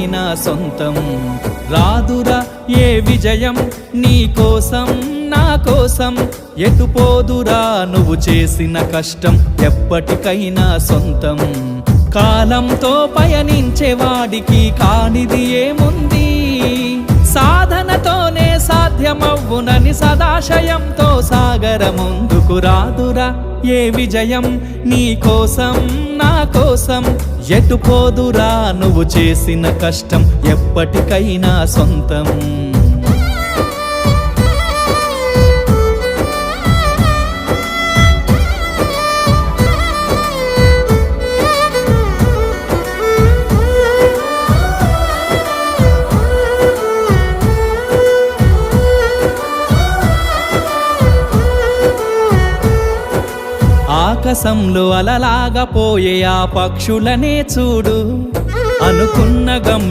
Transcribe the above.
ఎప్పటికైనా సొంతం. రాదురా ఏ విజయం నీ కోసం నా కోసం, ఎటుపోదురా నువ్వు చేసిన కష్టం ఎప్పటికైనా సొంతం. కాలంతో పయనించే వాడికి కానిది ఏముంది, సాధనతోనే సాధ్యమవ్వునని సదాశయంతో సాగర ముందుకు. రాదురా ఏ విజయం నీ కోసం నా కోసం, ఎటుపోదురా నువ్వు చేసిన కష్టం ఎప్పటికైనా సొంతం. ఆకాశంలో అలలాగా పోయే ఆ పక్షులనే చూడు, అనుకున్న